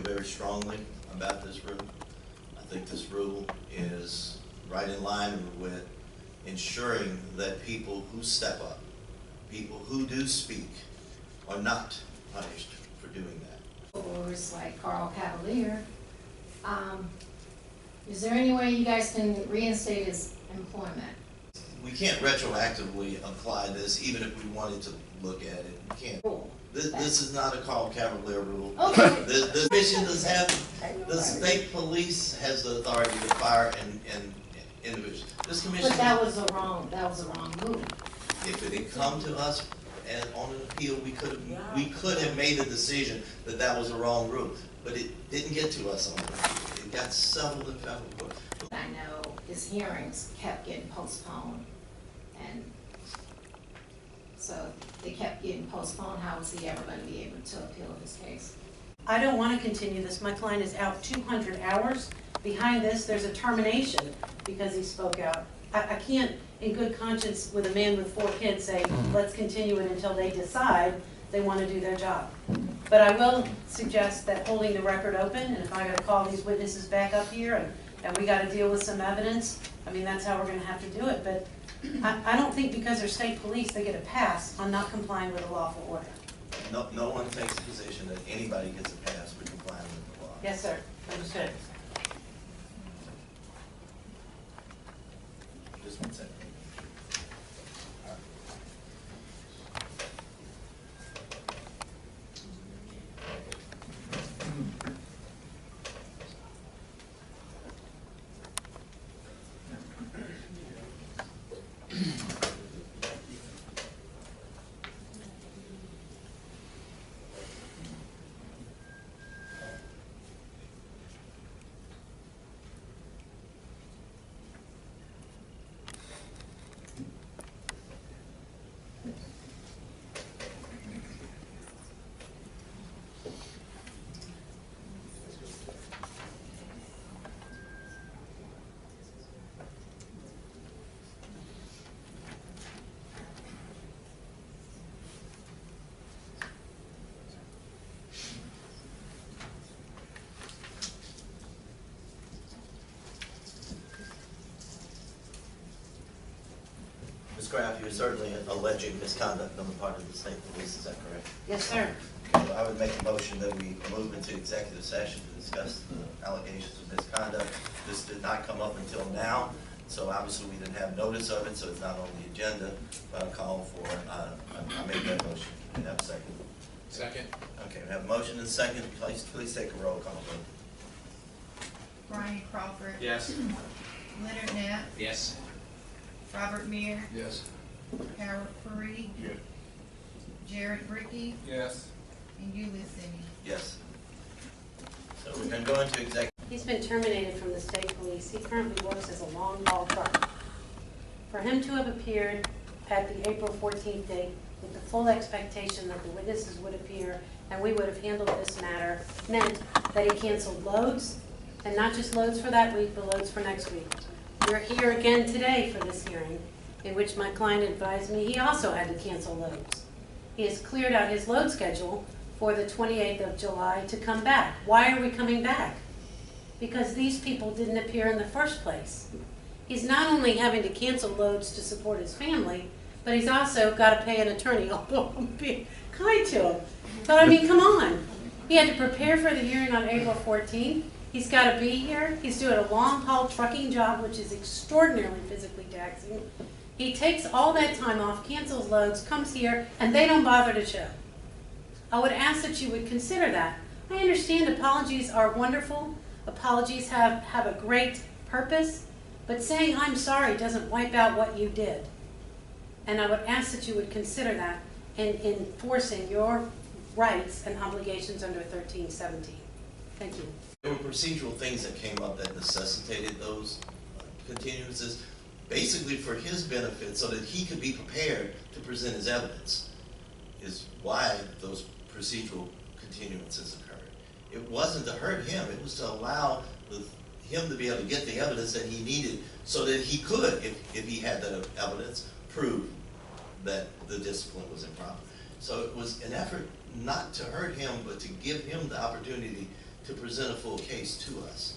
very strongly about this rule. I think this rule is right in line with ensuring that people who step up, people who do speak, are not punished for doing that. Or it's like Cavalier. Is there any way you guys can reinstate his employment? We can't retroactively apply this, even if we wanted to look at it. We can't. Cool. This is not a Cavalier rule. Okay. This commission does have, the state police has the authority to fire and individuals. This commission. But that was a wrong move. If it had come to us and on an appeal, we could have made a decision that that was a wrong rule, but it didn't get to us on it. It got settled in federal court. I know his hearings kept getting postponed, and so they kept getting postponed. How was he ever going to be able to appeal his case? I don't want to continue this. My client is out 200 hours. Behind this, there's a termination because he spoke out. I can't, in good conscience, with a man with 4 kids, say, let's continue it until they decide they want to do their job. But I will suggest that holding the record open, and if I got to call these witnesses back up here and we got to deal with some evidence, I mean, that's how we're going to have to do it. But I don't think because they're state police they get a pass on not complying with a lawful order. No one takes the position that anybody gets a pass for complying with the law. Yes, sir. Understood. Just 1 second. Ms. Graff, you're certainly alleging misconduct on the part of the state police, is that correct? Yes, sir. Okay, well, I would make a motion that we move into executive session to discuss the allegations of misconduct. This did not come up until now, so obviously we didn't have notice of it, so it's not on the agenda. But I'll call for, I made that motion. Can I have a second? Second. Okay, we have a motion and a second. Please take a roll call vote. Brian Crawford. Yes. Leonard Knapp. Yes. Robert Meir. Yes. Howard Puri. Yes. Jared Brickey. Yes. And Yulia Simi. Yes. So we're going to go into executive. He's been terminated from the state police. He currently works as a long-haul trucker. For him to have appeared at the April 14th date with the full expectation that the witnesses would appear and we would have handled this matter meant that he canceled loads, and not just loads for that week, but loads for next week. We're here again today for this hearing, in which my client advised me he also had to cancel loads. He has cleared out his load schedule for the 28th of July to come back. Why are we coming back? Because these people didn't appear in the first place. He's not only having to cancel loads to support his family, but he's also got to pay an attorney, although I'm being kind to him. But I mean, come on. He had to prepare for the hearing on April 14th. He's got to be here. He's doing a long-haul trucking job, which is extraordinarily physically taxing. He takes all that time off, cancels loads, comes here, and they don't bother to show. I would ask that you would consider that. I understand apologies are wonderful. Apologies have a great purpose, but saying I'm sorry doesn't wipe out what you did. And I would ask that you would consider that in enforcing your rights and obligations under 1317. Thank you. There were procedural things that came up that necessitated those continuances, basically for his benefit, so that he could be prepared to present his evidence, is why those procedural continuances occurred. It wasn't to hurt him, it was to allow him to be able to get the evidence that he needed so that he could, if he had that evidence, prove that the discipline was improper. So it was an effort not to hurt him, but to give him the opportunity to present a full case to us.